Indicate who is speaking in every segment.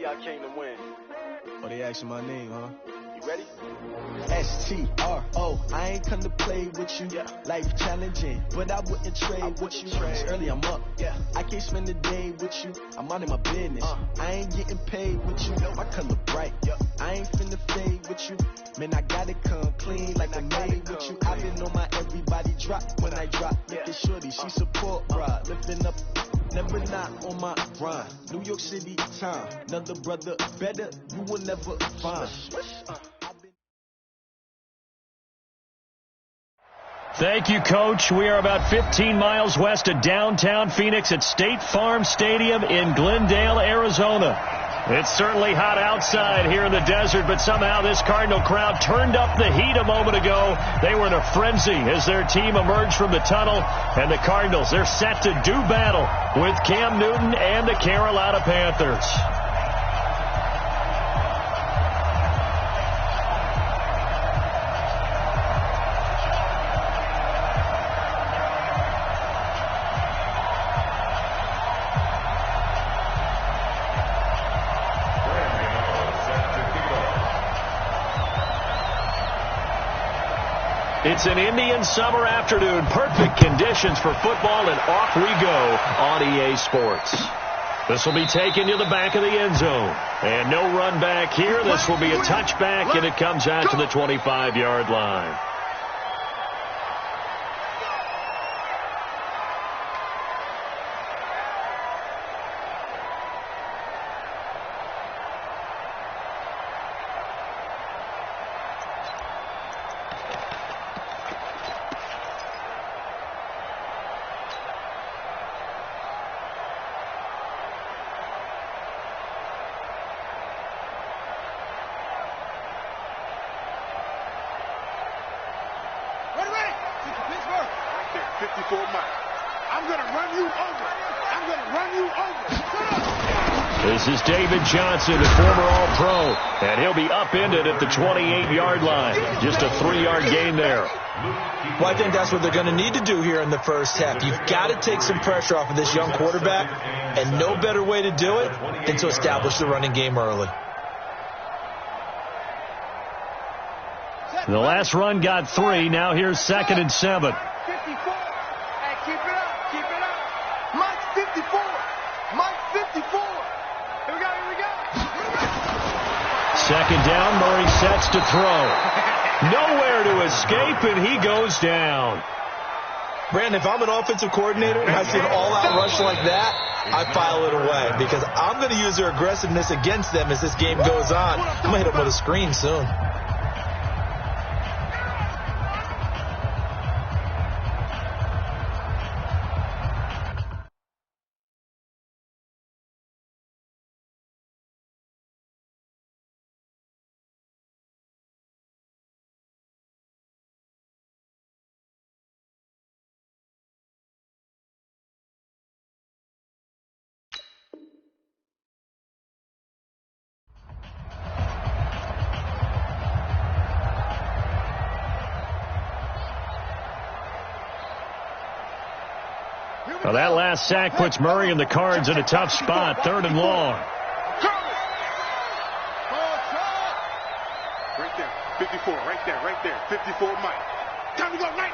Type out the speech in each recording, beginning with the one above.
Speaker 1: I came to win.
Speaker 2: Oh, they asking my name, huh?
Speaker 1: You ready?
Speaker 2: STRO, I ain't come to play with you. Yeah. Life challenging, but I wouldn't trade with you. It's early, I'm up. Yeah. I can't spend the day with you. I'm out of my business. I ain't getting paid with you. My color bright. I ain't finna fade with you. Man, I gotta come clean like I made with you. I've been on my everybody drop when I drop. Look at shorty, she support, bruh. Lifting up. Never not on my grind. New York City time. Another brother better, you will never find.
Speaker 3: Thank you, Coach. We are about 15 miles west of downtown Phoenix at State Farm Stadium in Glendale, Arizona. It's certainly hot outside here in the desert, but somehow this Cardinal crowd turned up the heat a moment ago. They were in a frenzy as their team emerged from the tunnel, and the Cardinals, they're set to do battle with Cam Newton and the Carolina Panthers. It's an Indian summer afternoon. Perfect conditions for football, and off we go on EA Sports. This will be taken to the back of the end zone. And no run back here. This will be a touchback, and it comes out to the 25-yard line. This is David Johnson, the former All-Pro, and he'll be upended at the 28-yard line. Just a 3-yard gain there.
Speaker 4: Well, I think that's what they're going to need to do here in the first half. You've got to take some pressure off of this young quarterback, and no better way to do it than to establish the running game early.
Speaker 3: The last run got 3. Now here's 2nd and 7.
Speaker 1: 54. Hey, keep it up. Keep it up. Mike 54. Mike 54. Here we go. Here we go.
Speaker 3: 2nd down. Murray sets to throw. Nowhere to escape, and he goes down.
Speaker 4: Brandon, if I'm an offensive coordinator and I see an all-out rush like that, I file it away because I'm going to use their aggressiveness against them as this game goes on. I'm going to hit them with a screen soon.
Speaker 3: Well, that last sack puts Murray and the Cards in a tough spot. 3rd and long.
Speaker 5: Right there. 54. Right there. Right there. 54 Mike. Time to go. Night.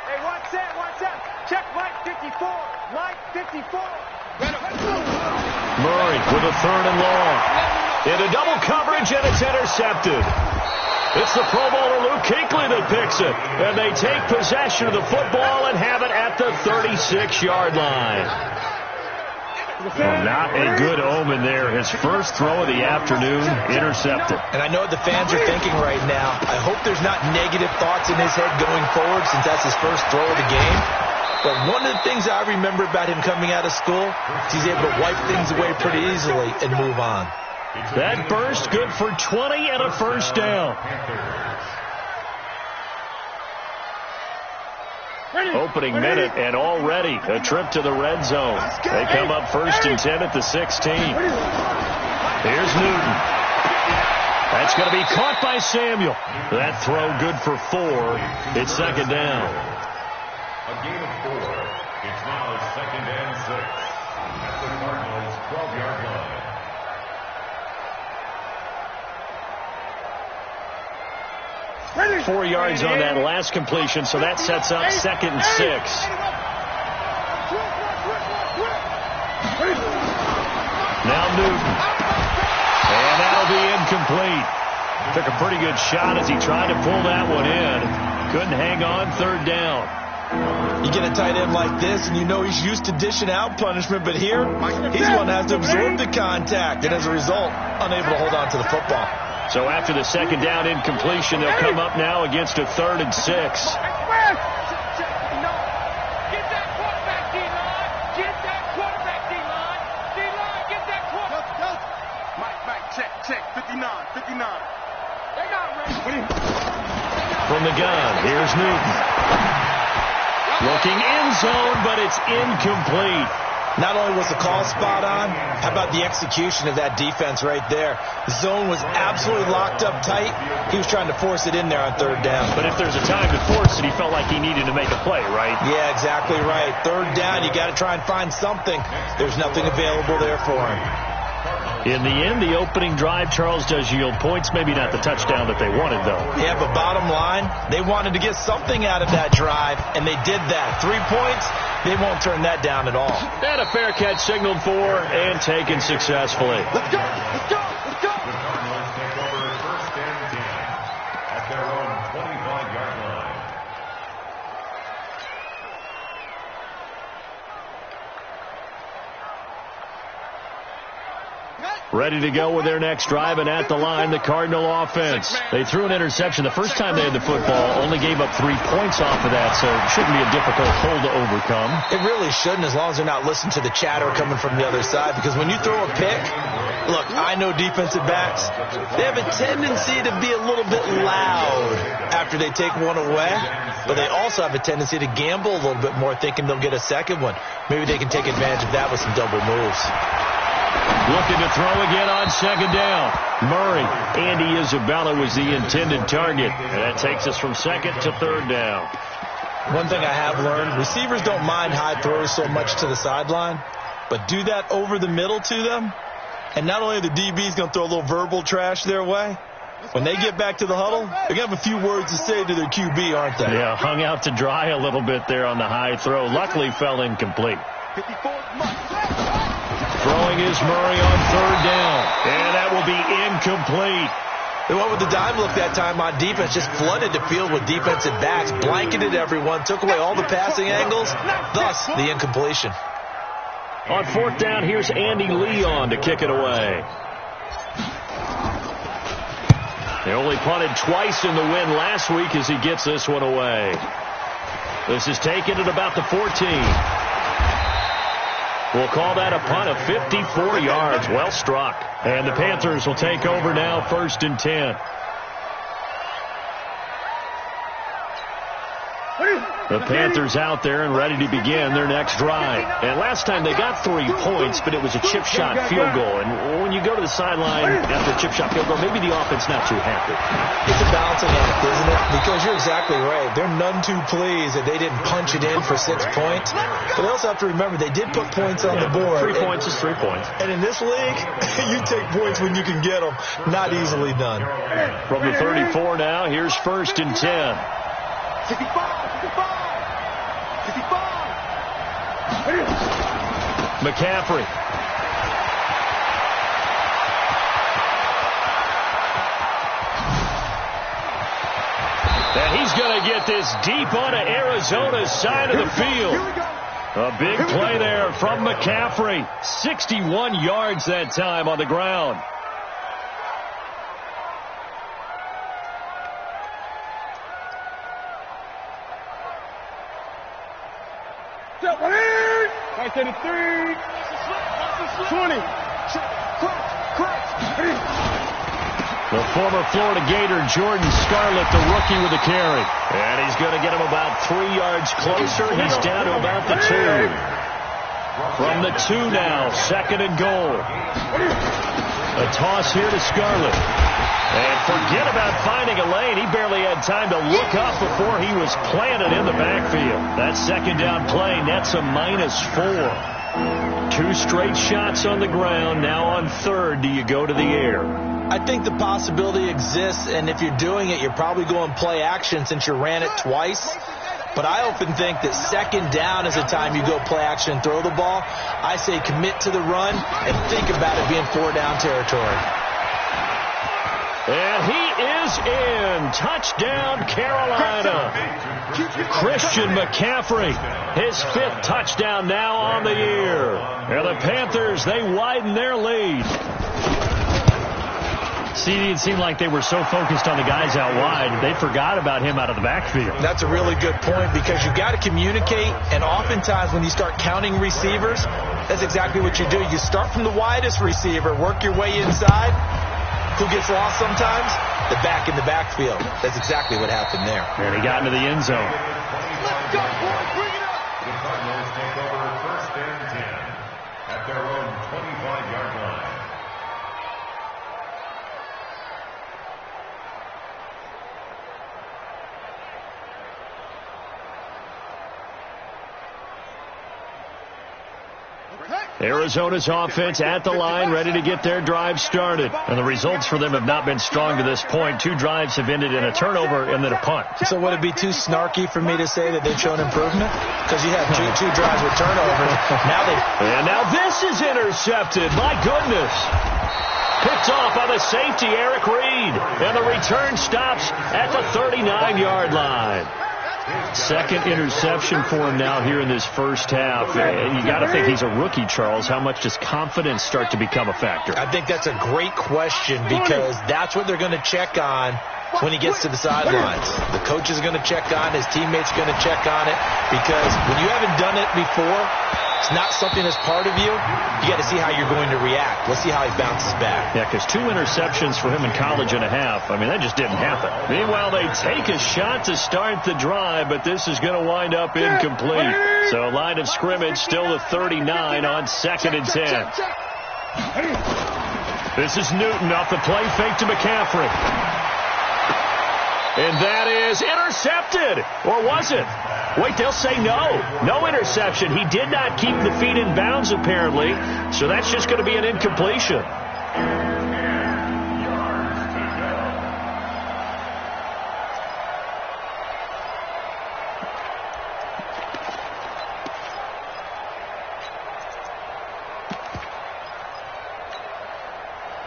Speaker 1: Hey, watch that. Check Mike 54. Mike 54.
Speaker 3: Murray with a 3rd and long. Into double coverage, and it's intercepted. It's the Pro Bowler Luke Kuechly that picks it. And they take possession of the football and have it at the 36-yard line. Well, not a good omen there. His first throw of the afternoon, intercepted.
Speaker 4: And I know what the fans are thinking right now. I hope there's not negative thoughts in his head going forward since that's his first throw of the game. But one of the things I remember about him coming out of school is he's able to wipe things away pretty easily and move on.
Speaker 3: That burst good for 20 and a first down. Opening minute and already a trip to the red zone. They come up 1st and 10 at the 16. Here's Newton. That's going to be caught by Samuel. That throw good for 4. It's 2nd down.
Speaker 6: A gain of 4. It's now 2nd and 6. At the Cardinals' 12-yard line.
Speaker 3: 4 yards on that last completion, so that sets up 2nd and 6. Now Newton. And that'll be incomplete. Took a pretty good shot as he tried to pull that one in. Couldn't hang on, 3rd down.
Speaker 4: You get a tight end like this, and you know he's used to dishing out punishment, but here, he's the one that has to absorb the contact, and as a result, unable to hold on to the football.
Speaker 3: So after the 2nd down incompletion, they'll come up now against a 3rd and 6.
Speaker 5: Check, 59.
Speaker 3: From the gun, here's Newton. Looking end zone, but it's incomplete.
Speaker 4: Not only was the call spot on, how about the execution of that defense right there? The zone was absolutely locked up tight. He was trying to force it in there on 3rd down.
Speaker 3: But if there's a time to force it, he felt like he needed to make a play, right?
Speaker 4: Yeah, exactly right. 3rd down, you got to try and find something. There's nothing available there for him.
Speaker 3: In the end, the opening drive, Charles, does yield points. Maybe not the touchdown that they wanted, though.
Speaker 4: Yeah, but bottom line, they wanted to get something out of that drive, and they did that. 3 points, they won't turn that down at all.
Speaker 3: And a fair catch signaled for and taken successfully.
Speaker 1: Let's go! Let's go! Let's go!
Speaker 6: The Cardinals take over 1st and 10 at their own 25-yard line.
Speaker 3: Ready to go with their next drive, and at the line, the Cardinal offense. They threw an interception the first time they had the football, only gave up 3 points off of that, so it shouldn't be a difficult hole to overcome.
Speaker 4: It really shouldn't, as long as they're not listening to the chatter coming from the other side, because when you throw a pick, look, I know defensive backs, they have a tendency to be a little bit loud after they take one away, but they also have a tendency to gamble a little bit more, thinking they'll get a second one. Maybe they can take advantage of that with some double moves.
Speaker 3: Looking to throw again on 2nd down. Murray. Andy Isabella was the intended target. And that takes us from 2nd to 3rd down.
Speaker 4: One thing I have learned, receivers don't mind high throws so much to the sideline, but do that over the middle to them, and not only are the DBs going to throw a little verbal trash their way, when they get back to the huddle, they're going to have a few words to say to their QB, aren't they?
Speaker 3: Yeah, hung out to dry a little bit there on the high throw. Luckily fell incomplete.
Speaker 1: 54
Speaker 3: Throwing is Murray on 3rd down. And that will be incomplete.
Speaker 4: They went with the dime look that time on defense, just flooded the field with defensive backs, blanketed everyone, took away all the passing angles, thus the incompletion.
Speaker 3: On 4th down, here's Andy Leon to kick it away. They only punted twice in the win last week as he gets this one away. This is taken at about the 14. We'll call that a punt of 54 yards. Well struck. And the Panthers will take over now, 1st and 10. The Panthers out there and ready to begin their next drive. And last time they got 3 points, but it was a chip shot field goal. And when you go to the sideline after a chip shot field goal, maybe the offense not too happy.
Speaker 4: It's a balancing act, isn't it? Because you're exactly right. They're none too pleased that they didn't punch it in for 6 points. But they also have to remember they did put points on the board.
Speaker 3: 3 points is 3 points.
Speaker 4: And in this league, you take points when you can get them. Not easily done.
Speaker 3: From the 34 now, here's 1st and 10.
Speaker 1: 65.
Speaker 3: McCaffrey. And he's going to get this deep onto Arizona's side of the field. A big play there from McCaffrey. 61 yards that time on the ground.
Speaker 1: Right to the 3. 20.
Speaker 3: The former Florida Gator, Jordan Scarlett, the rookie with the carry. And he's going to get him about 3 yards closer. He's down to about the 2. From the 2 now, 2nd and goal. A toss here to Scarlett. And forget about finding a lane. He barely had time to look up before he was planted in the backfield. That 2nd down play nets a -4. 2 straight shots on the ground. Now on 3rd, do you go to the air?
Speaker 4: I think the possibility exists, and if you're doing it, you're probably going play action since you ran it twice. But I often think that second down is the time you go play action and throw the ball. I say commit to the run and think about it being 4-down territory.
Speaker 3: And he is in. Touchdown, Carolina. Christian McCaffrey, his 5th touchdown now on the year. And the Panthers, they widen their lead. See, it seemed like they were so focused on the guys out wide, they forgot about him out of the backfield.
Speaker 4: That's a really good point because you've got to communicate, and oftentimes when you start counting receivers, that's exactly what you do. You start from the widest receiver, work your way inside. Who gets lost sometimes? The back in the backfield. That's exactly what happened there.
Speaker 3: And he got into the end zone.
Speaker 1: Let's go, boys. Bring it up.
Speaker 6: The Cardinals take over 1st and 10 at their own 25-yard line.
Speaker 3: Arizona's offense at the line, ready to get their drive started. And the results for them have not been strong to this point. 2 drives have ended in a turnover and then a punt.
Speaker 4: So would it be too snarky for me to say that they've shown improvement? Because you have two drives with turnovers.
Speaker 3: And now this is intercepted. My goodness. Picked off by the safety, Eric Reed. And the return stops at the 39-yard line. 2nd interception for him now here in this first half. You got to think he's a rookie, Charles. How much does confidence start to become a factor?
Speaker 4: I think that's a great question because that's what they're going to check on when he gets to the sidelines. The coach is going to check on, his teammates are going to check on it because when you haven't done it before, it's not something that's part of you. You got to see how you're going to react. Let's see how he bounces back.
Speaker 3: Yeah, because 2 interceptions for him in college and a half. I mean, that just didn't happen. Meanwhile, they take a shot to start the drive, but this is going to wind up incomplete. So line of scrimmage still the 39 on 2nd and 10. This is Newton off the play fake to McCaffrey. And that is intercepted. Or was it? Wait, they'll say no. No interception. He did not keep the feet in bounds, apparently. So that's just going to be an incompletion.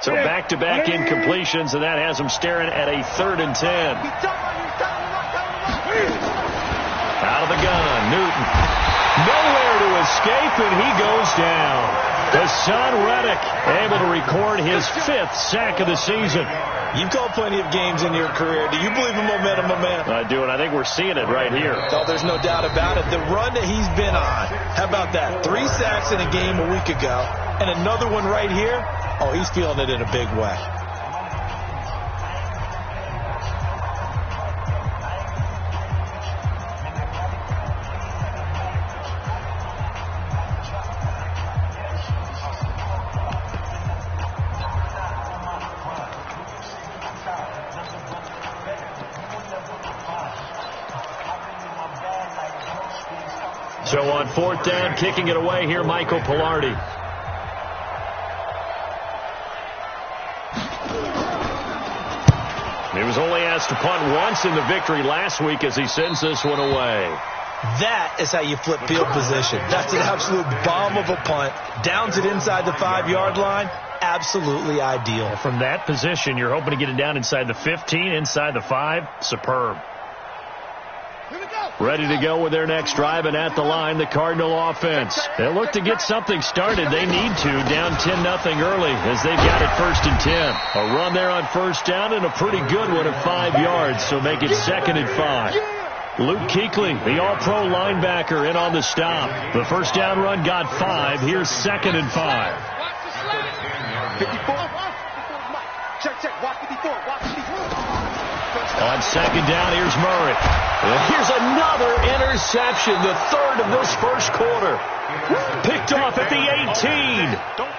Speaker 3: So back-to-back incompletions, and that has them staring at a 3rd and 10. Out of the gun, Newton. Nowhere to escape, and he goes down. Hassan Reddick able to record his 5th sack of the season.
Speaker 4: You've called plenty of games in your career. Do you believe in momentum, my man?
Speaker 3: I do, and I think we're seeing it right here.
Speaker 4: Oh, there's no doubt about it. The run that he's been on, how about that? 3 sacks in a game a week ago, and another one right here. Oh, he's feeling it in a big way.
Speaker 3: So on 4th down, kicking it away here, Michael Pilardi. He was only asked to punt once in the victory last week as he sends this one away.
Speaker 4: That is how you flip field position. That's an absolute bomb of a punt. Downs it inside the 5-yard line. Absolutely ideal.
Speaker 3: From that position, you're hoping to get it down inside the 15, inside the 5. Superb. Ready to go with their next drive, and at the line, the Cardinal offense. They look to get something started. They need to, down 10-0 early as they've got it 1st and 10. A run there on 1st down and a pretty good one at 5 yards, so make it 2nd and 5. Luke Kuechly, the all-pro linebacker, in on the stop. The 1st down run got 5. Here's 2nd and 5.
Speaker 1: 54. Check. Watch 54. Watch 54.
Speaker 3: On 2nd down, here's Murray. And here's another interception, the 3rd of this first quarter. Picked off at the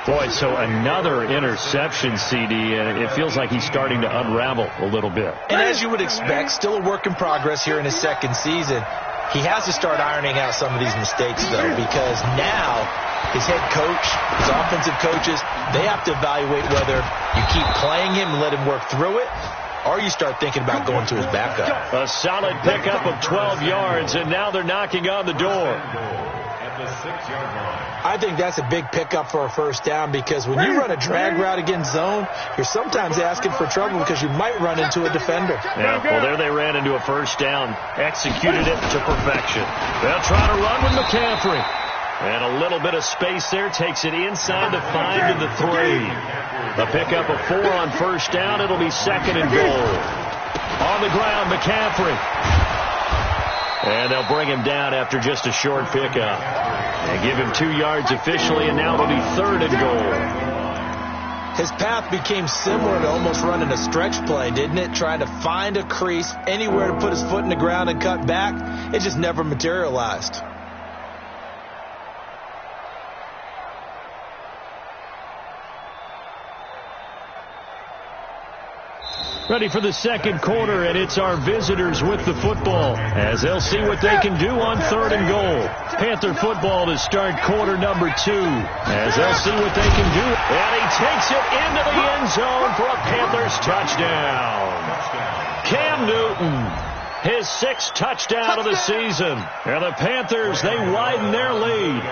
Speaker 3: 18. Boy, so another interception, CD, and it feels like he's starting to unravel a little bit.
Speaker 4: And as you would expect, still a work in progress here in his 2nd season. He has to start ironing out some of these mistakes, though, because now his head coach, his offensive coaches, they have to evaluate whether you keep playing him and let him work through it, or you start thinking about going to his backup.
Speaker 3: A solid pickup of 12 yards, and now they're knocking on the door.
Speaker 6: At the 6-yard line.
Speaker 4: I think that's a big pickup for a first down, because when you run a drag route against zone, you're sometimes asking for trouble because you might run into a defender.
Speaker 3: Yeah, well, there they ran into a first down, executed it to perfection. They'll try to run with McCaffrey. And a little bit of space there, takes it inside the 5 to the 3. A pickup of 4 on first down. It'll be 2nd and goal. On the ground, McCaffrey. And they'll bring him down after just a short pickup. And give him 2 yards officially, and now it'll be 3rd and goal.
Speaker 4: His path became similar to almost running a stretch play, didn't it? Trying to find a crease, anywhere to put his foot in the ground and cut back. It just never materialized.
Speaker 3: Ready for the second quarter, and it's our visitors with the football as they'll see what they can do on 3rd and goal. Panther football to start quarter number 2 as they'll see what they can do. And he takes it into the end zone for a Panthers touchdown. Cam Newton, his 6th touchdown of the season. And the Panthers, they widen their lead.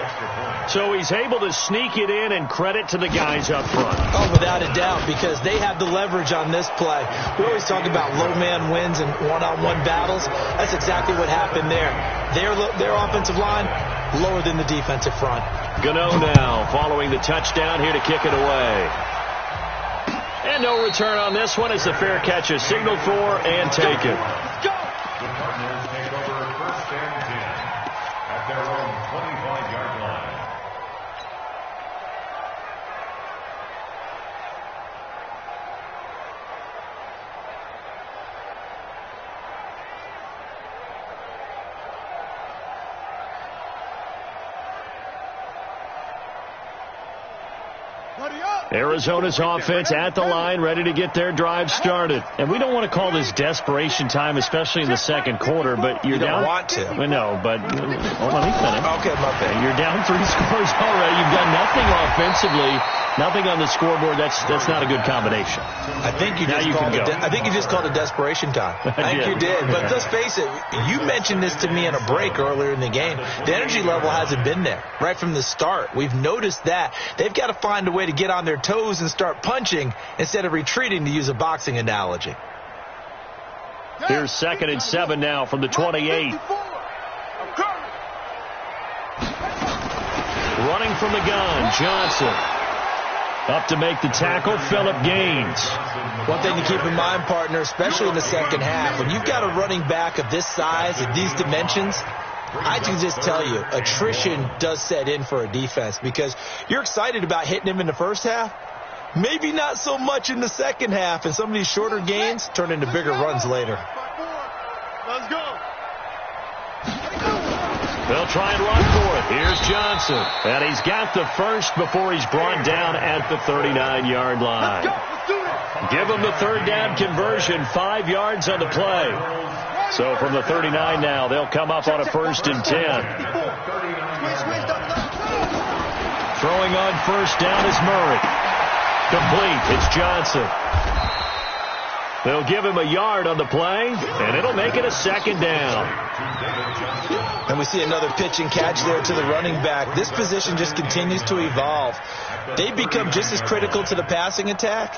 Speaker 3: So he's able to sneak it in, and credit to the guys up front.
Speaker 4: Oh, without a doubt, because they have the leverage on this play. We always talk about low man wins and one-on-one battles. That's exactly what happened there. Their offensive line, lower than the defensive front.
Speaker 3: Gano now following the touchdown, here to kick it away. And no return on this one as the fair catch is signaled for and taken.
Speaker 6: The Cardinals take over 1st and 10 at their own 25-yard line.
Speaker 3: Arizona's offense at the line, ready to get their drive started. And we don't want to call this desperation time, especially in the second quarter, but you're down.
Speaker 4: You don't want to.
Speaker 3: No, but let me finish.
Speaker 4: Okay, my bad.
Speaker 3: You're down 3 scores already. You've done nothing offensively, nothing on the scoreboard. That's not a good combination.
Speaker 4: I think you just called it desperation time. I think you did. But let's face it, you mentioned this to me in a break earlier in the game. The energy level hasn't been there right from the start. We've noticed that. They've got to find a way to get on their toes and start punching instead of retreating, to use a boxing analogy.
Speaker 3: Here's 2nd and 7 now from the 28. Running from the gun, Johnson. Up to make the tackle, Phillip Gaines.
Speaker 4: One thing to keep in mind, partner, especially in the second half, when you've got a running back of this size and these dimensions, I can just tell you, attrition does set in for a defense, because you're excited about hitting him in the first half. Maybe not so much in the second half, and some of these shorter gains turn into bigger runs later.
Speaker 1: Let's go.
Speaker 3: They'll try and run for it. Here's Johnson. And he's got the first before he's brought down at the 39-yard line. Give him the 3rd down conversion, 5 yards on the play. So from the 39 now, they'll come up on a 1st and 10. Throwing on first down is Murray. Complete. It's Johnson. They'll give him a yard on the play, and it'll make it a 2nd down.
Speaker 4: And we see another pitch and catch there to the running back. This position just continues to evolve. They become just as critical to the passing attack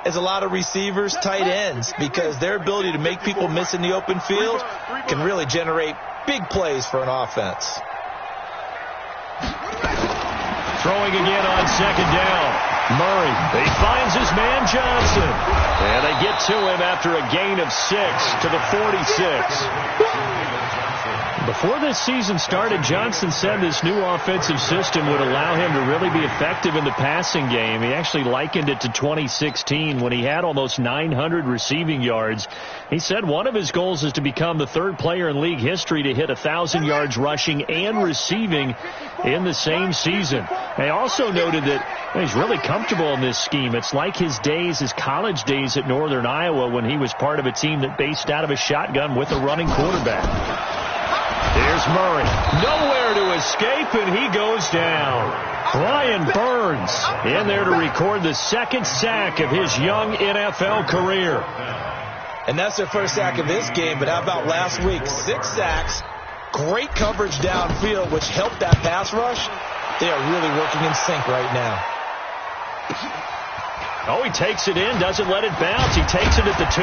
Speaker 4: as a lot of receivers, tight ends, because their ability to make people miss in the open field can really generate big plays for an offense.
Speaker 3: Throwing again on 2nd down. Murray, he finds his man Johnson. And they get to him after a gain of 6 to the 46. Before this season started, Johnson said this new offensive system would allow him to really be effective in the passing game. He actually likened it to 2016 when he had almost 900 receiving yards. He said one of his goals is to become the 3rd player in league history to hit 1,000 yards rushing and receiving in the same season. They also noted that he's really comfortable in this scheme. It's like his college days at Northern Iowa when he was part of a team that based out of a shotgun with a running quarterback. Here's Murray. Nowhere to escape, and he goes down. Brian Burns in there to record the second sack of his young NFL career.
Speaker 4: And that's their first sack of this game, but how about last week? 6 sacks, great coverage downfield, which helped that pass rush. They are really working in sync right now.
Speaker 3: Oh, he takes it in, doesn't let it bounce. He takes it at the 2.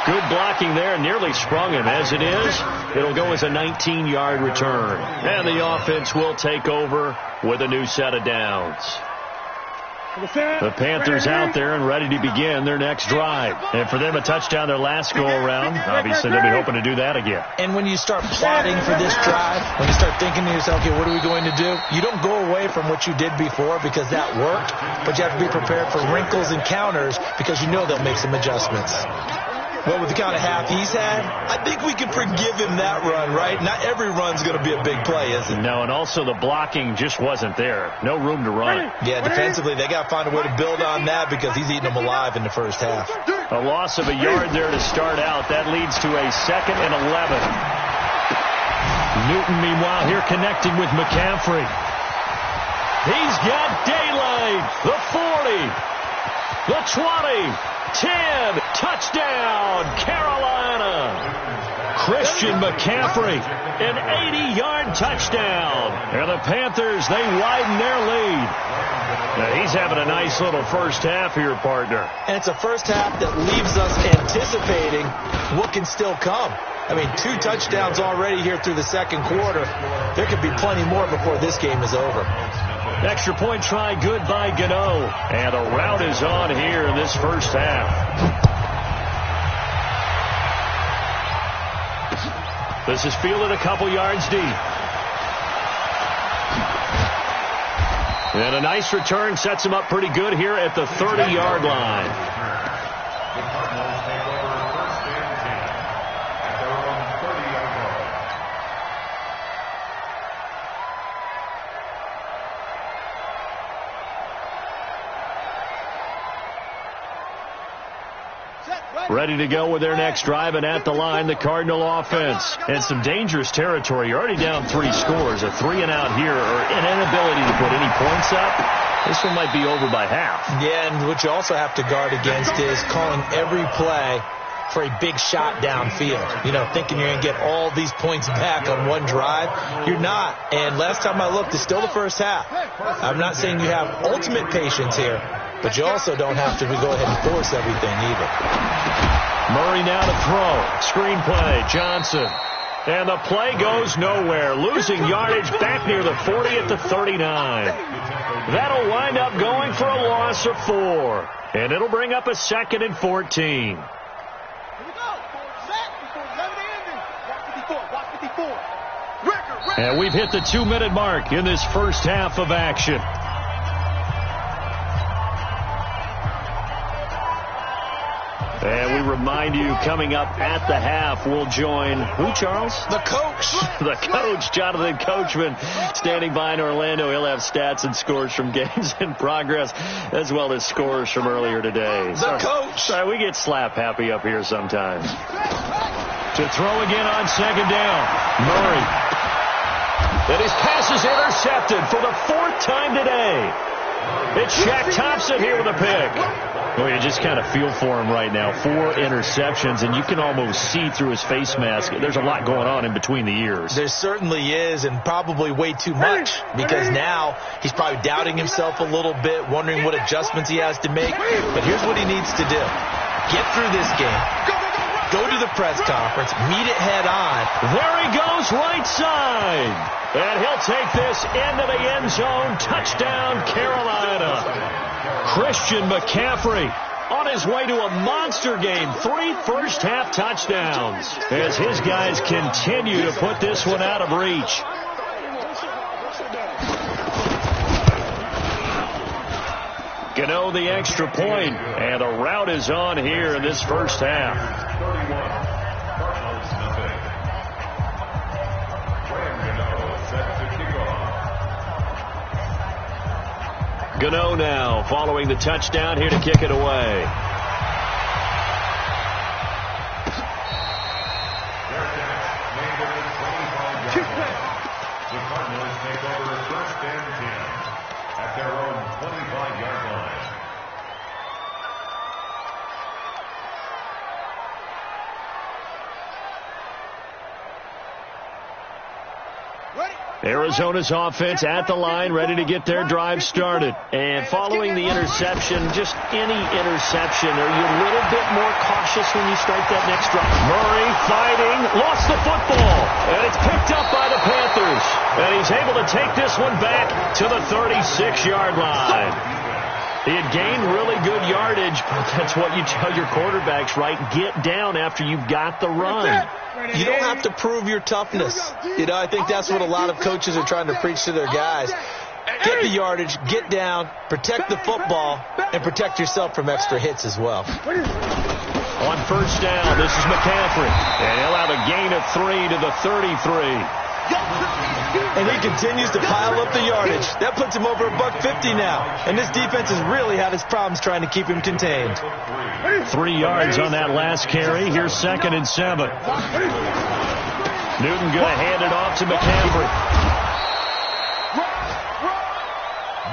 Speaker 3: Good blocking there, nearly sprung him. As it is, it'll go as a 19-yard return. And the offense will take over with a new set of downs. The Panthers out there and ready to begin their next drive. And for them, a touchdown their last go-around. Obviously, they'll be hoping to do that again.
Speaker 4: And when you start plotting for this drive, when you start thinking to yourself, okay, what are we going to do? You don't go away from what you did before because that worked, but you have to be prepared for wrinkles and counters because you know they'll make some adjustments. Well, with the kind of half he's had, I think we can forgive him that run, right? Not every run's going to be a big play, is it?
Speaker 3: No, and also the blocking just wasn't there. No room to run.
Speaker 4: Yeah, defensively, they got to find a way to build on that because he's eating them alive in the first half.
Speaker 3: A loss of a yard there to start out. That leads to a 2nd and 11. Newton, meanwhile, here connecting with McCaffrey. He's got daylight. The 40. The 20. 10, touchdown, Carolina. Christian McCaffrey, an 80-yard touchdown. And the Panthers, they widen their lead. Now, he's having a nice little first half here, partner.
Speaker 4: And it's a first half that leaves us anticipating what can still come. I mean, 2 touchdowns already here through the second quarter. There could be plenty more before this game is over.
Speaker 3: Extra point try, good by Gano. And a route is on here in this first half. This is fielded a couple yards deep. And a nice return sets him up pretty good here at the 30-yard line. Ready to go with their next drive, and at the line, the Cardinal offense. And some dangerous territory. You're already down 3 scores. A 3-and-out here, or an inability to put any points up. This one might be over by half.
Speaker 4: Yeah, and what you also have to guard against is calling every play for a big shot downfield. You know, thinking you're going to get all these points back on one drive. You're not. And last time I looked, it's still the first half. I'm not saying you have ultimate patience here, but you also don't have to go ahead and force everything either.
Speaker 3: Murray now to throw. Screen play. Johnson. And the play goes nowhere. Losing yardage back near the 40 at the 39. That'll wind up going for a loss of 4. And it'll bring up a 2nd and 14. And we've hit the 2-minute mark in this first half of action. And we remind you, coming up at the half, we'll join who, Charles?
Speaker 4: The coach.
Speaker 3: The coach, Jonathan Coachman, standing by in Orlando. He'll have stats and scores from games in progress, as well as scores from earlier today.
Speaker 4: The coach.
Speaker 3: Sorry, we get slap happy up here sometimes. To throw again on 2nd down. Murray. And his pass is intercepted for the 4th time today. It's Shaq Thompson here with a pick. Well, you just kind of feel for him right now. 4 interceptions, and you can almost see through his face mask. There's a lot going on in between the ears.
Speaker 4: There certainly is, and probably way too much, because now he's probably doubting himself a little bit, wondering what adjustments he has to make. But here's what he needs to do. Get through this game. Go to the press conference. Meet it head on.
Speaker 3: There he goes, right side. And he'll take this into the end zone. Touchdown, Carolina. Christian McCaffrey on his way to a monster game. 3 first-half touchdowns as his guys continue to put this one out of reach. Gano the extra point, and a route is on here in this first half. Gano now following the touchdown here to kick it away.
Speaker 6: The Cardinals take over first and 10 at their own 25-yard line.
Speaker 3: Arizona's offense at the line, ready to get their drive started. And following the interception, just any interception, are you a little bit more cautious when you start that next drive? Murray fighting, lost the football, and it's picked up by the Panthers. And he's able to take this one back to the 36-yard line. He had gained really good yardage, but that's what you tell your quarterbacks, right? Get down after you've got the run.
Speaker 4: You don't have to prove your toughness. You know, I think that's what a lot of coaches are trying to preach to their guys. Get the yardage, get down, protect the football, and protect yourself from extra hits as well.
Speaker 3: On first down, this is McCaffrey. And he'll have a gain of 3 to the 33.
Speaker 4: And he continues to pile up the yardage. That puts him over $150 now. And this defense has really had its problems trying to keep him contained.
Speaker 3: 3 yards on that last carry. Here's 2nd and 7. Newton going to hand it off to McCaffrey.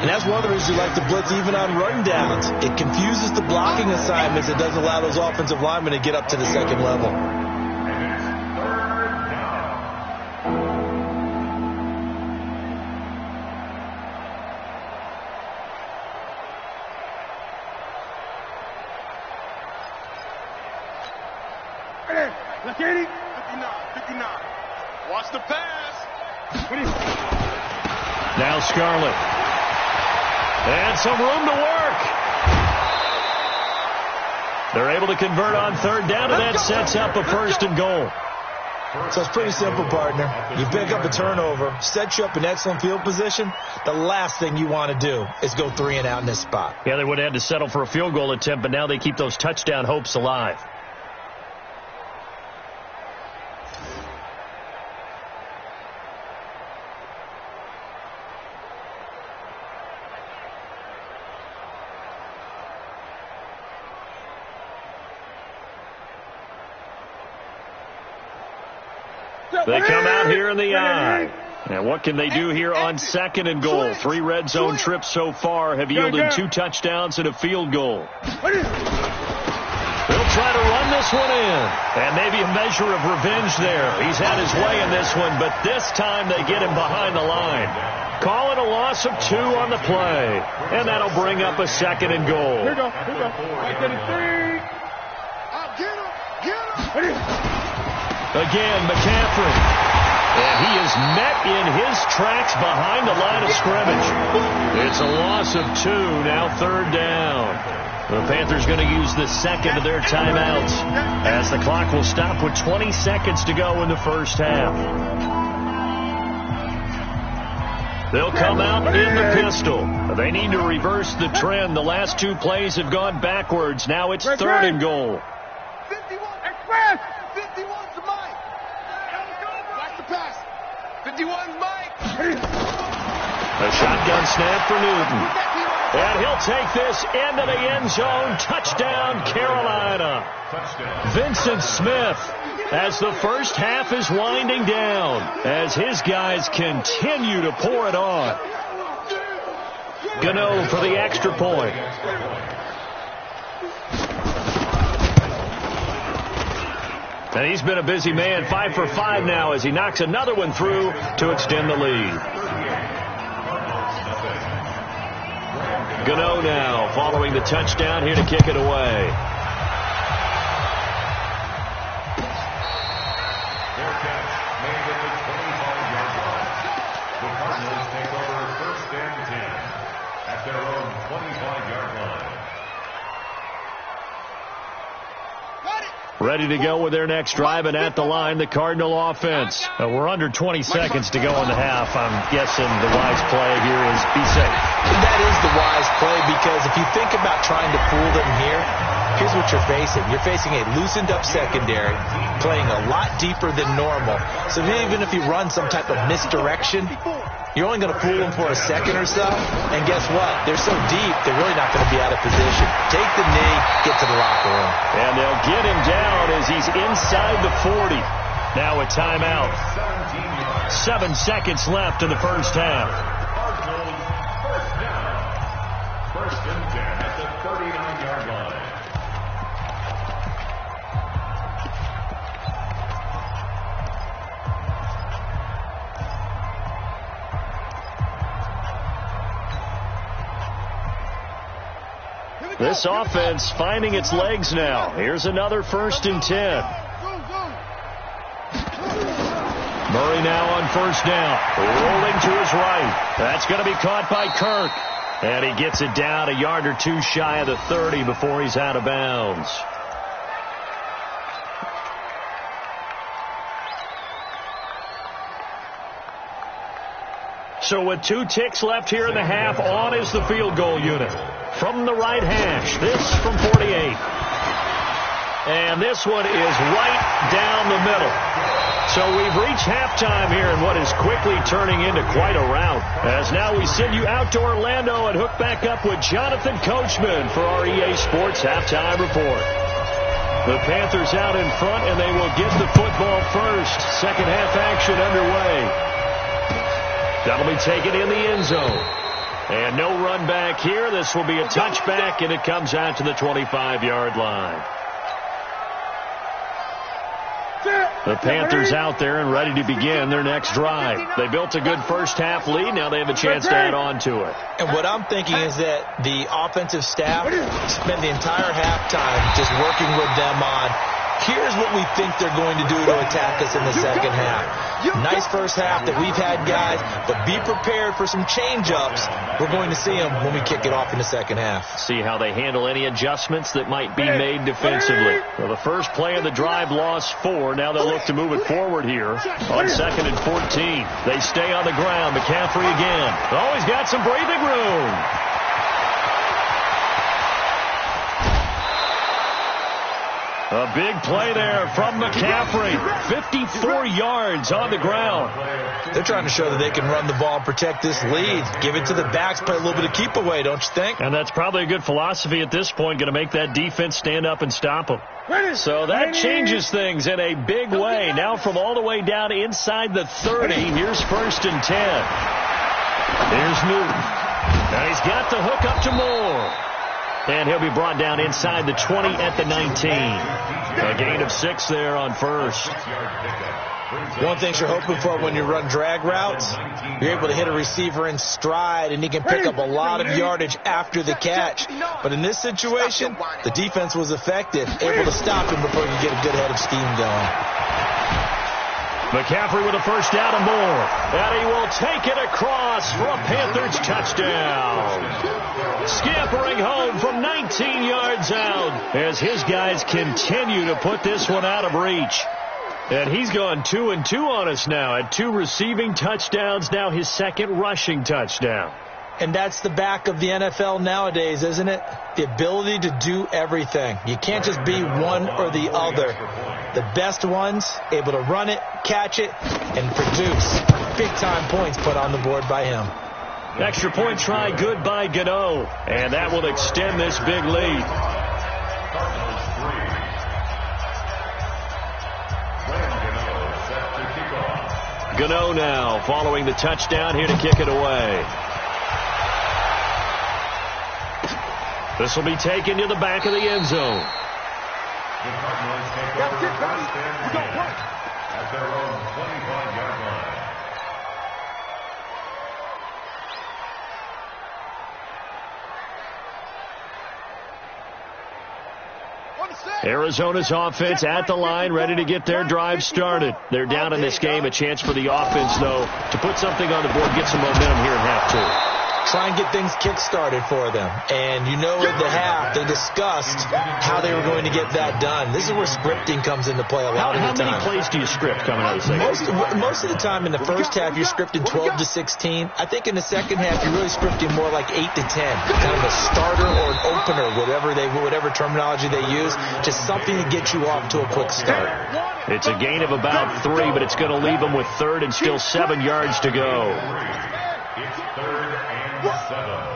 Speaker 4: And that's one of the reasons you like to blitz even on run downs. It confuses the blocking assignments. It doesn't allow those offensive linemen to get up to the second level.
Speaker 5: Shawnkennedy, 59. Watch the pass.
Speaker 3: Now Scarlett. And some room to work. They're able to convert on third down, and that sets up a 1st and goal.
Speaker 4: So it's pretty simple, partner. You pick up a turnover, set you up in excellent field position. The last thing you want to do is go 3 and out in this spot.
Speaker 3: Yeah, they would have had to settle for a field goal attempt, but now they keep those touchdown hopes alive. They come out here in the eye. And what can they do here on 2nd and goal? 3 red zone trips so far have yielded 2 touchdowns and a field goal. They'll try to run this one in. And maybe a measure of revenge there. He's had his way in this one, but this time they get him behind the line. Call it a loss of 2 on the play. And that'll bring up a 2nd and goal.
Speaker 5: Here we go. Right there to 3. I'll get him.
Speaker 3: Again, McCaffrey. And he is met in his tracks behind the line of scrimmage. It's a loss of 2, now 3rd down. The Panthers going to use the 2nd of their timeouts as the clock will stop with 20 seconds to go in the first half. They'll come out in the pistol. They need to reverse the trend. The last 2 plays have gone backwards. Now it's 3rd and goal.
Speaker 1: 51 express. 51's to Mike. Watch the pass. 51's Mike.
Speaker 3: A shotgun snap for Newton. And he'll take this into the end zone. Touchdown, Carolina. Vincent Smith, as the first half is winding down, as his guys continue to pour it on. Gano for the extra point. And he's been a busy man, 5 for 5 now as he knocks another one through to extend the lead. Gano now following the touchdown here to kick it away.
Speaker 6: Their catch made at the 25-yard line. The Cardinals take over 1st and 10 at their own 25-yard line.
Speaker 3: Ready to go with their next drive, and at the line, the Cardinal offense. We're under 20 seconds to go in the half. I'm guessing the wise play here is be safe.
Speaker 4: That is the wise play, because if you think about trying to fool them here, here's what you're facing. You're facing a loosened up secondary, playing a lot deeper than normal. So even if you run some type of misdirection, you're only going to fool them for a second or so. And guess what? They're so deep, they're really not going to be out of position. Take the knee, get to the locker room.
Speaker 3: And they'll get him down as he's inside the 40. Now a timeout. 7 seconds left in the first half.
Speaker 6: First and 10 at the 39-yard line.
Speaker 3: This offense finding its legs now. Here's another 1st and 10. Murray now on 1st down. Rolling to his right. That's going to be caught by Kirk. And he gets it down a yard or two shy of the 30 before he's out of bounds. So with 2 ticks left here in the half, on is the field goal unit. From the right hash, this from 48. And this one is right down the middle. So we've reached halftime here in what is quickly turning into quite a rout. As now we send you out to Orlando and hook back up with Jonathan Coachman for our EA Sports Halftime Report. The Panthers out in front, and they will get the football first. Second half action underway. That'll be taken in the end zone. And no run back here. This will be a touchback, and it comes out to the 25-yard line. The Panthers out there and ready to begin their next drive. They built a good first half lead. Now they have a chance to add on to it.
Speaker 4: And what I'm thinking is that the offensive staff spent the entire halftime just working with them on, here's what we think they're going to do to attack us in the second half. Nice first half that we've had, guys, but be prepared for some change-ups. We're going to see them when we kick it off in the second half.
Speaker 3: See how they handle any adjustments that might be made defensively. Well, the first play of the drive lost 4. Now they'll look to move it forward here on 2nd and 14. They stay on the ground. McCaffrey again. Oh, he's got some breathing room. A big play there from McCaffrey. 54 yards on the ground.
Speaker 4: They're trying to show that they can run the ball and protect this lead. Give it to the backs, play a little bit of keep away, don't you think?
Speaker 3: And that's probably a good philosophy at this point, going to make that defense stand up and stop them. So that changes things in a big way. Now from all the way down inside the 30, here's 1st and 10. Here's Newton. Now he's got the hook up to Moore. And he'll be brought down inside the 20 at the 19. A gain of 6 there on 1st.
Speaker 4: One thing you're hoping for when you run drag routes, you're able to hit a receiver in stride, and he can pick up a lot of yardage after the catch. But in this situation, the defense was effective, able to stop him before you get a good head of steam going.
Speaker 3: McCaffrey with a first down and more. And he will take it across for a Panthers touchdown. Scampering home from 19 yards out as his guys continue to put this one out of reach. And he's gone 2-2 on us now at 2 receiving touchdowns, now his 2nd rushing touchdown.
Speaker 4: And that's the back of the NFL nowadays, isn't it? The ability to do everything. You can't just be one or the other. The best ones, able to run it, catch it, and produce big-time points put on the board by him.
Speaker 3: Extra point try good by Gano. And that will extend this big lead. Gano now following the touchdown here to kick it away. This will be taken to the back of the end zone.
Speaker 6: The Cardinals take over 1st and 10 at their own 25-yard line.
Speaker 3: Arizona's offense at the line, ready to get their drive started. They're down in this game. A chance for the offense, though, to put something on the board, get some momentum here in half 2.
Speaker 4: Try and get things kick-started for them. And you know at the half, they discussed how they were going to get that done. This is where scripting comes into play a lot of the time.
Speaker 3: How many plays do you script coming out of the second?
Speaker 4: Most of the time in the first half, you're scripting 12 to 16. I think in the second half, you're really scripting more like 8 to 10. Kind of a starter or an opener, whatever terminology they use. Just something to get you off to a quick start.
Speaker 3: It's a gain of about 3, but it's going to leave them with 3rd and still 7 yards to go.
Speaker 6: It's 3rd and 7.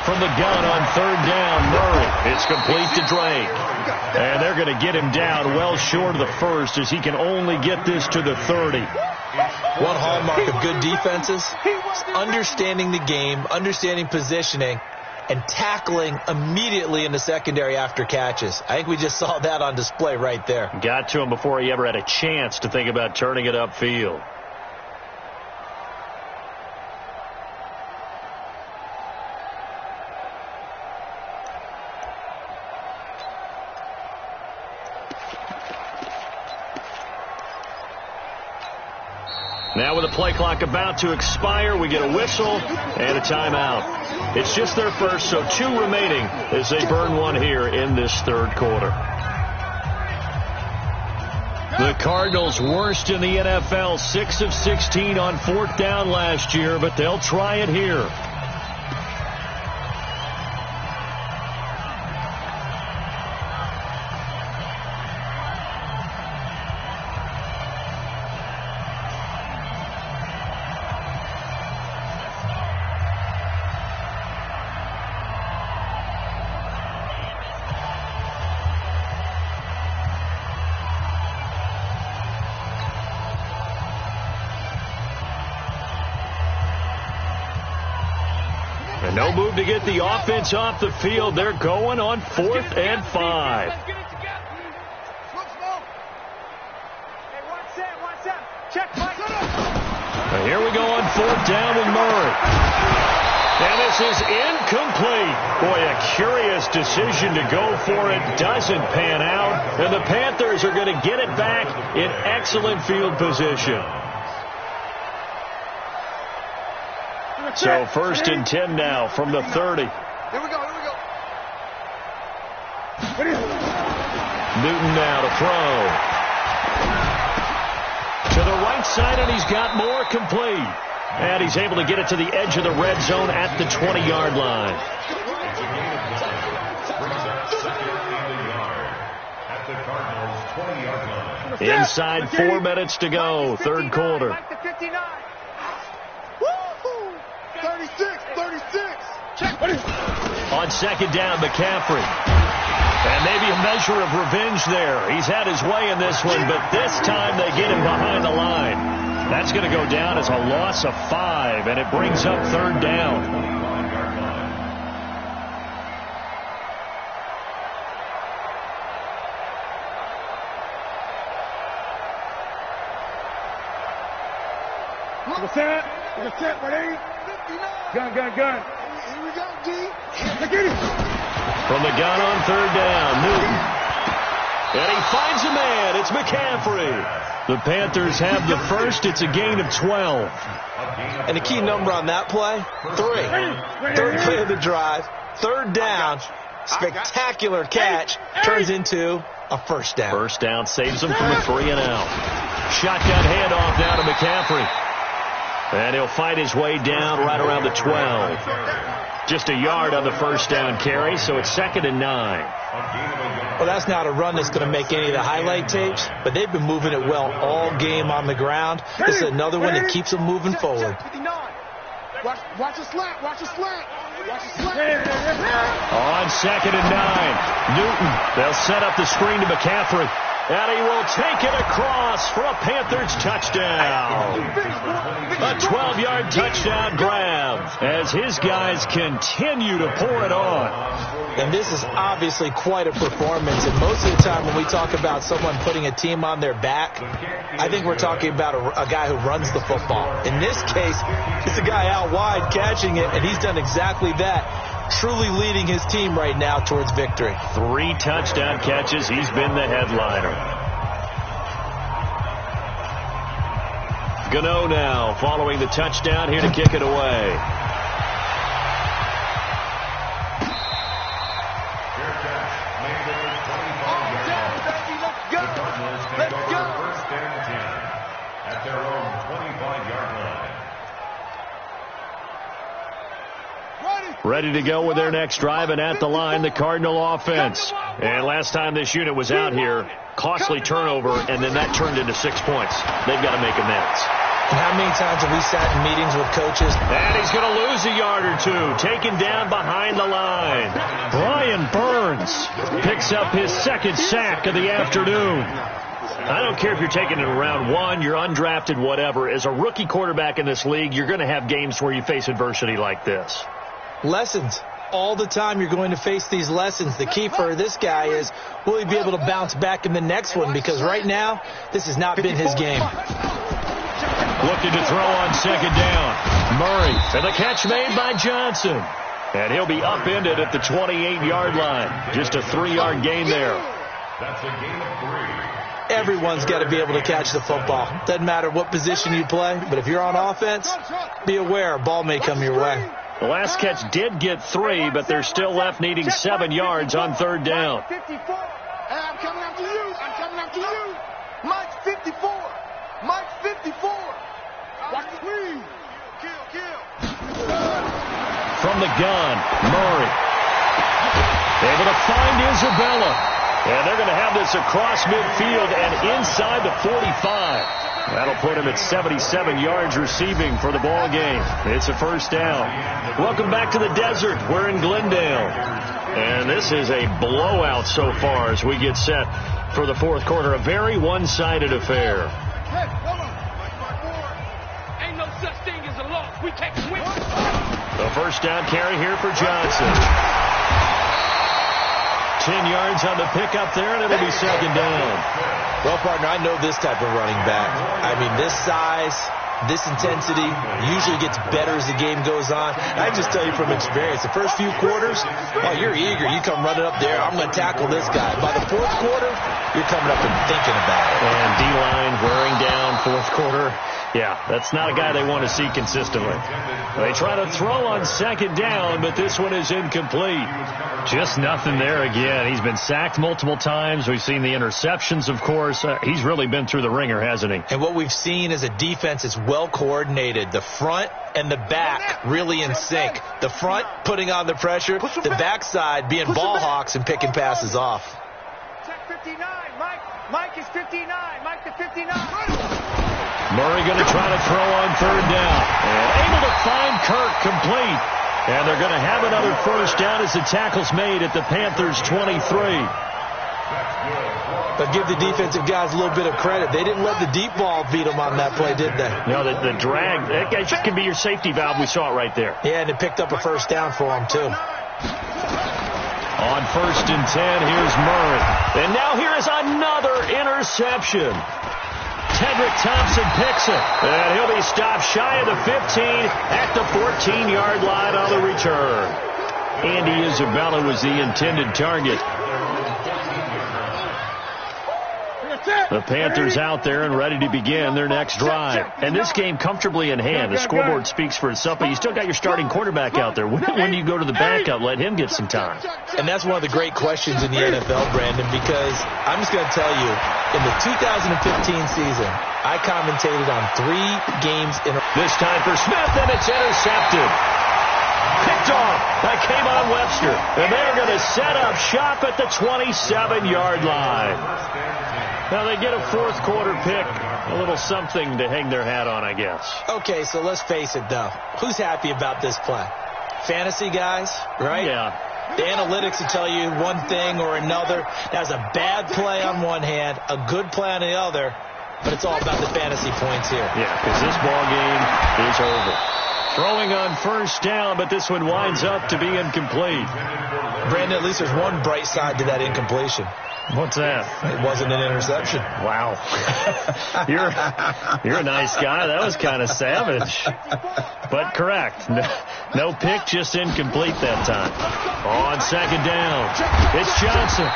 Speaker 3: From the gun on 3rd down, Murray. It's complete to Drake. And they're going to get him down well short of the 1st as he can only get this to the 30.
Speaker 4: One hallmark of good defenses is understanding the game, understanding positioning, and tackling immediately in the secondary after catches. I think we just saw that on display right there.
Speaker 3: Got to him before he ever had a chance to think about turning it upfield. Now with the play clock about to expire, we get a whistle and a timeout. It's just their first, so 2 remaining as they burn one here in this third quarter. The Cardinals worst in the NFL, 6 of 16 on 4th down last year, but they'll try it here. And no move to get the offense off the field. They're going on 4th and 5. And here we go on 4th down with Murray. And this is incomplete. Boy, a curious decision to go for it. Doesn't pan out. And the Panthers are going to get it back in excellent field position. So 1st and 10 now from the 30.
Speaker 1: Here we go.
Speaker 3: Newton now to throw. To the right side, and he's got more complete. And he's able to get it to the edge of the red zone at the 20-yard line. Inside 4 minutes to go, third quarter.
Speaker 1: 36.
Speaker 3: On 2nd down, McCaffrey. And maybe a measure of revenge there. He's had his way in this one, but this time they get him behind the line. That's going to go down as a loss of 5, and it brings up 3rd down.
Speaker 1: What's that? Ready? Gun. Here we go, D.
Speaker 3: From the gun on 3rd down, Newton. And he finds a man. It's McCaffrey. The Panthers have the first. It's a gain of 12.
Speaker 4: And the key number on that play, 3. Third play of the drive, 3rd down, spectacular catch, turns into a 1st down.
Speaker 3: 1st down saves him from a 3-and-out. Shotgun handoff now to McCaffrey. And he'll fight his way down right around the 12. Just a yard on the 1st down carry, so it's 2nd and 9.
Speaker 4: Well, that's not a run that's going to make any of the highlight tapes, but they've been moving it well all game on the ground. This is another one that keeps them moving forward.
Speaker 1: Watch a slant.
Speaker 3: On 2nd and 9, Newton. They'll set up the screen to McCaffrey. And he will take it across for a Panthers touchdown. A 12-yard touchdown grab as his guys continue to pour it on.
Speaker 4: And this is obviously quite a performance. And most of the time when we talk about someone putting a team on their back, I think we're talking about a guy who runs the football. In this case, it's a guy out wide catching it, and he's done exactly that. Truly leading his team right now towards victory.
Speaker 3: 3 touchdown catches. He's been the headliner. Gano now following the touchdown, here to kick it away.
Speaker 1: Let's go.
Speaker 6: 1st and 10 at their own 25-yard line.
Speaker 3: Ready to go with their next drive, and at the line, the Cardinal offense. And last time this unit was out here, costly turnover, and then that turned into 6 points. They've got to make amends.
Speaker 4: And how many times have we sat in meetings with coaches?
Speaker 3: And he's going to lose a yard or 2, taken down behind the line. Brian Burns picks up his 2nd sack of the afternoon. I don't care if you're taking it in round 1, you're undrafted, whatever. As a rookie quarterback in this league, you're going to have games where you face adversity like this.
Speaker 4: Lessons. All the time you're going to face these lessons. The key for this guy is, will he be able to bounce back in the next one? Because right now, this has not been his game.
Speaker 3: Looking to throw on second down. Murray, and the catch made by Johnson. And he'll be upended at the 28-yard line. Just a 3-yard gain there.
Speaker 6: That's a gain of 3.
Speaker 4: Everyone's got to be able to catch the football. Doesn't matter what position you play, but if you're on offense, be aware a ball may come your way.
Speaker 3: The last catch did get 3, but they're still left needing 7 yards on third down.
Speaker 1: 54. Hey, I'm coming after you. I'm coming after you. Mike's 54. Mike's 54. Watch the please. Kill.
Speaker 3: From the gun, Murray. Able to find Isabella. And they're going to have this across midfield and inside the 45. That'll put him at 77 yards receiving for the ball game. It's a first down. Welcome back to the desert. We're in Glendale. And this is a blowout so far as we get set for the fourth quarter. A very one-sided affair.
Speaker 1: Hey, hold on. Ain't no such thing as a loss. We can't win.
Speaker 3: The first down carry here for Johnson. 10 yards on the pickup there, and it'll be second down.
Speaker 4: Well, partner, I know this type of running back. I mean, this size, this intensity usually gets better as the game goes on. I just tell you from experience, the first few quarters, well, you're eager. You come running up there, I'm going to tackle this guy. By the fourth quarter, you're coming up and thinking about it.
Speaker 3: And D-line wearing down fourth quarter. Yeah, that's not a guy they want to see consistently. They try to throw on second down, but this one is incomplete. Just nothing there again. He's been sacked multiple times. We've seen the interceptions, of course. He's really been through the ringer, hasn't he?
Speaker 4: And what we've seen is a defense that's well coordinated. The front and the back really in sync. The front putting on the pressure, the backside being ball hawks and picking passes off.
Speaker 1: Check 59. Mike is 59. Mike to 59.
Speaker 3: Murray going to try to throw on third down. And able to find Kirk complete. And they're going to have another first down as the tackle's made at the Panthers' 23.
Speaker 4: But give the defensive guys a little bit of credit. They didn't let the deep ball beat them on that play, did they?
Speaker 3: No, the drag, that guy can be your safety valve. We saw it right there.
Speaker 4: Yeah, and it picked up a first down for them, too.
Speaker 3: On first and 10, here's Murray. And now here is another interception. Tedrick Thompson picks it. And he'll be stopped shy of the 15 at the 14-yard line on the return. Andy Isabella was the intended target. The Panthers out there and ready to begin their next drive. And this game comfortably in hand. The scoreboard speaks for itself, but you still got your starting quarterback out there. When do you go to the backup? Let him get some time.
Speaker 4: And that's one of the great questions in the NFL, Brandon, because I'm just going to tell you, in the 2015 season, I commentated on 3 games in a row.
Speaker 3: This time for Smith, and it's intercepted. Picked off by Kayvon Webster. And they're going to set up shop at the 27-yard line. Now they get a fourth quarter pick. A little something to hang their hat on, I guess.
Speaker 4: Okay, so let's face it, though. Who's happy about this play? Fantasy guys, right?
Speaker 3: Yeah.
Speaker 4: The analytics will tell you one thing or another. That's a bad play on one hand, a good play on the other, but it's all about the fantasy points here.
Speaker 3: Yeah, because this ball game is over. Throwing on first down, but this one winds up to be incomplete.
Speaker 4: Brandon, at least there's one bright side to that incompletion.
Speaker 3: What's that?
Speaker 4: It wasn't an interception.
Speaker 3: Wow. You're a nice guy. That was kind of savage. But correct. No pick, just incomplete that time. On second down, it's Johnson.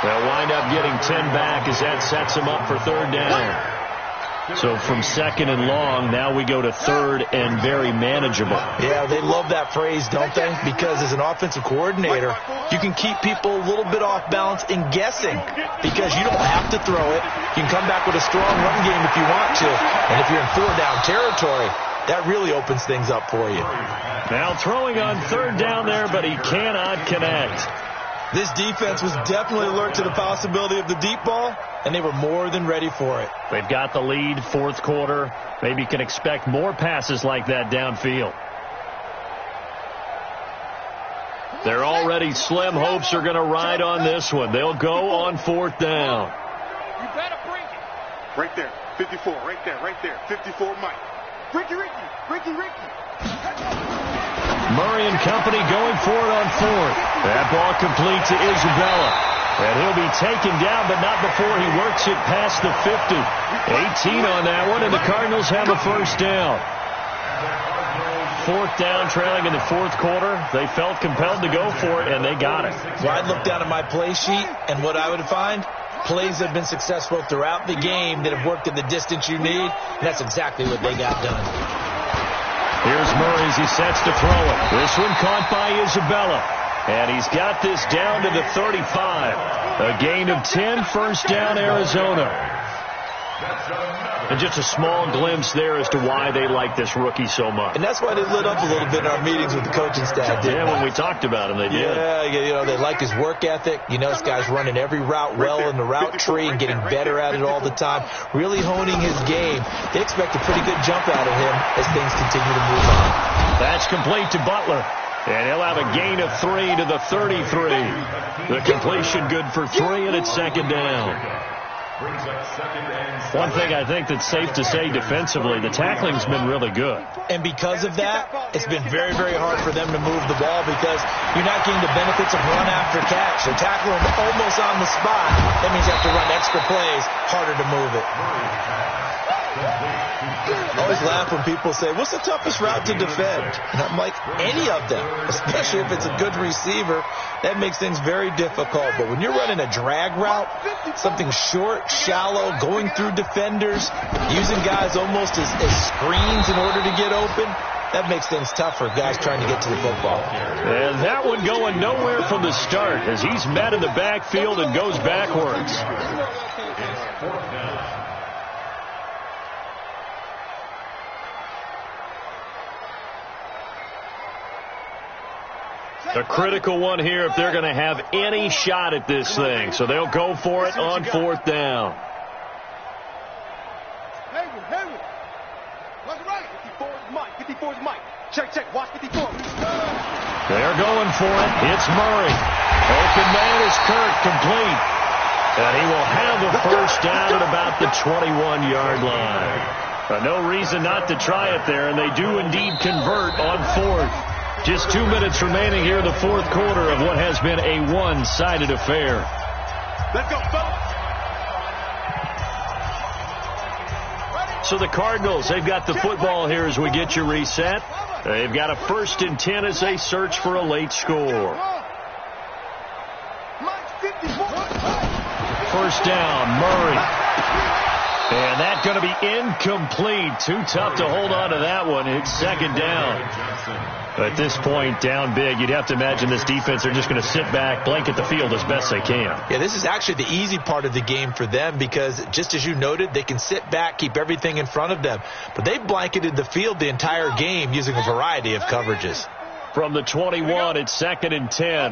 Speaker 3: They'll wind up getting 10 back as that sets him up for third down. So from second and long, now we go to third and very manageable.
Speaker 4: Yeah, they love that phrase, don't they? Because as an offensive coordinator, you can keep people a little bit off balance and guessing because you don't have to throw it. You can come back with a strong run game if you want to. And if you're in 4-down territory, that really opens things up for you.
Speaker 3: Now throwing on third down there, but he cannot connect.
Speaker 4: This defense was definitely alert to the possibility of the deep ball, and they were more than ready for it.
Speaker 3: They've got the lead, fourth quarter. Maybe can expect more passes like that downfield. Their already slim hopes are going to ride on this one. They'll go on fourth down.
Speaker 1: You better bring it.
Speaker 5: Right there. 54. Right there. Right there. 54 Mike.
Speaker 1: Ricky.
Speaker 3: Murray and company going for it on fourth. That ball complete to Isabella. And he'll be taken down, but not before he works it past the 50. 18 on that one, and the Cardinals have a first down. Fourth down, trailing in the fourth quarter. They felt compelled to go for it, and they got it.
Speaker 4: Well, I'd look down at my play sheet, and what I would find, plays have been successful throughout the game that have worked in the distance you need, and that's exactly what they got done.
Speaker 3: Here's Murray as he sets to throw it. This one caught by Isabella. And he's got this down to the 35. A gain of 10, first down, Arizona. And just a small glimpse there as to why they like this rookie so much.
Speaker 4: And that's why they lit up a little bit in our meetings with the coaching staff.
Speaker 3: Yeah, when we talked about him, they did.
Speaker 4: Yeah, you know, they like his work ethic. You know, this guy's running every route well in the route tree and getting better at it all the time, really honing his game. They expect a pretty good jump out of him as things continue to move on.
Speaker 3: That's complete to Butler. And he'll have a gain of 3 to the 33. The completion good for 3, and it's second down. One thing I think that's safe to say defensively, the tackling's been really good.
Speaker 4: And because of that, it's been very, very hard for them to move the ball because you're not getting the benefits of run after catch. They're tackling almost on the spot. That means you have to run extra plays, harder to move it. I always laugh when people say, what's the toughest route to defend? And I'm like, any of them, especially if it's a good receiver. That makes things very difficult. But when you're running a drag route, something short, shallow, going through defenders, using guys almost as screens in order to get open, that makes things tough for guys trying to get to the football.
Speaker 3: And that one going nowhere from the start as he's met in the backfield and goes backwards. A critical one here if they're going to have any shot at this thing. So they'll go for it on fourth down.
Speaker 1: Hayward. What's right? 54 is Mike. Check. Watch 54.
Speaker 3: They're going for it. It's Murray. Open man is Kirk, complete. And he will have a first down at about the 21-yard line. No reason not to try it there, and they do indeed convert on fourth. Just 2 minutes remaining here in the fourth quarter of what has been a one-sided affair.
Speaker 1: Let's go, fellas.
Speaker 3: So the Cardinals, they've got the football here as we get you reset. They've got a 1st and 10 as they search for a late score. First down, Murray. And that's going to be incomplete. Too tough to hold on to that one. It's second down. At this point, down big, you'd have to imagine this defense are just going to sit back, blanket the field as best they can.
Speaker 4: Yeah, this is actually the easy part of the game for them because, just as you noted, they can sit back, keep everything in front of them. But they've blanketed the field the entire game using a variety of coverages.
Speaker 3: From the 21, it's 2nd and 10.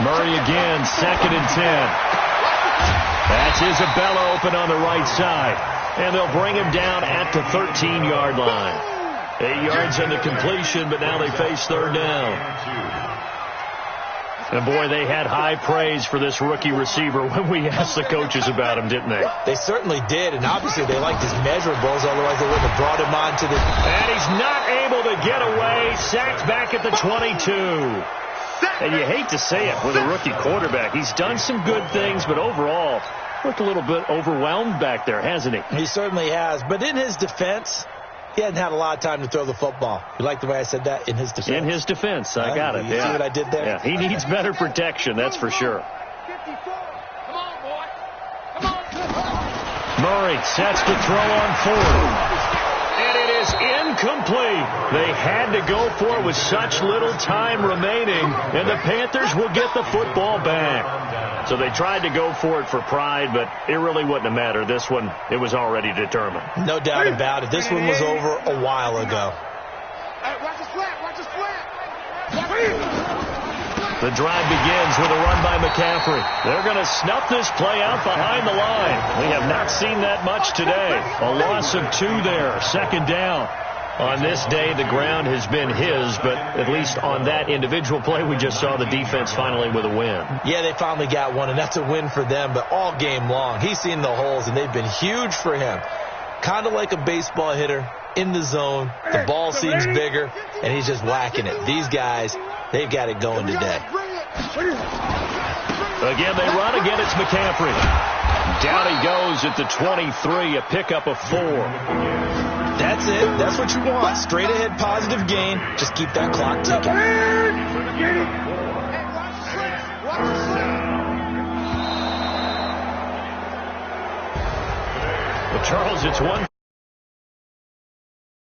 Speaker 3: Murray again, 2nd and 10. That's Isabella open on the right side. And they'll bring him down at the 13-yard line. 8 yards on the completion, but now they face third down. And boy, they had high praise for this rookie receiver when we asked the coaches about him, didn't they?
Speaker 4: They certainly did, and obviously they liked his measurables, otherwise they wouldn't have brought him on to the...
Speaker 3: And he's not able to get away. Sacked back at the 22. And you hate to say it with a rookie quarterback. He's done some good things, but overall, looked a little bit overwhelmed back there, hasn't he?
Speaker 4: He certainly has. But in his defense, he hadn't had a lot of time to throw the football. You like the way I said that? In his defense.
Speaker 3: In his defense. I got it.
Speaker 4: You see what I did there?
Speaker 3: Yeah, he needs better protection, that's for sure.
Speaker 1: 54. Come on, boy. Come on.
Speaker 3: Murray sets to throw on fourth. And it is incomplete. They had to go for it with such little time remaining, and the Panthers will get the football back. So they tried to go for it for pride, but it really wouldn't have mattered. This one, it was already determined.
Speaker 4: No doubt about it. This one was over a while ago.
Speaker 1: Hey, watch the slap. Watch the slap.
Speaker 3: The drive begins with a run by McCaffrey. They're going to snuff this play out behind the line. We have not seen that much today. A loss of 2 there. Second down. On this day, the ground has been his, but at least on that individual play, we just saw the defense finally with a win.
Speaker 4: Yeah, they finally got one, and that's a win for them, but all game long, he's seen the holes, and they've been huge for him. Kind of like a baseball hitter in the zone. The ball seems bigger, and he's just whacking it. These guys, they've got it going today.
Speaker 3: Again, they run. Again, it's McCaffrey. Down he goes at the 23, a pickup of 4.
Speaker 4: That's it. That's what you want. Straight ahead positive gain. Just keep that clock ticking.
Speaker 3: Well, Charles, it's one.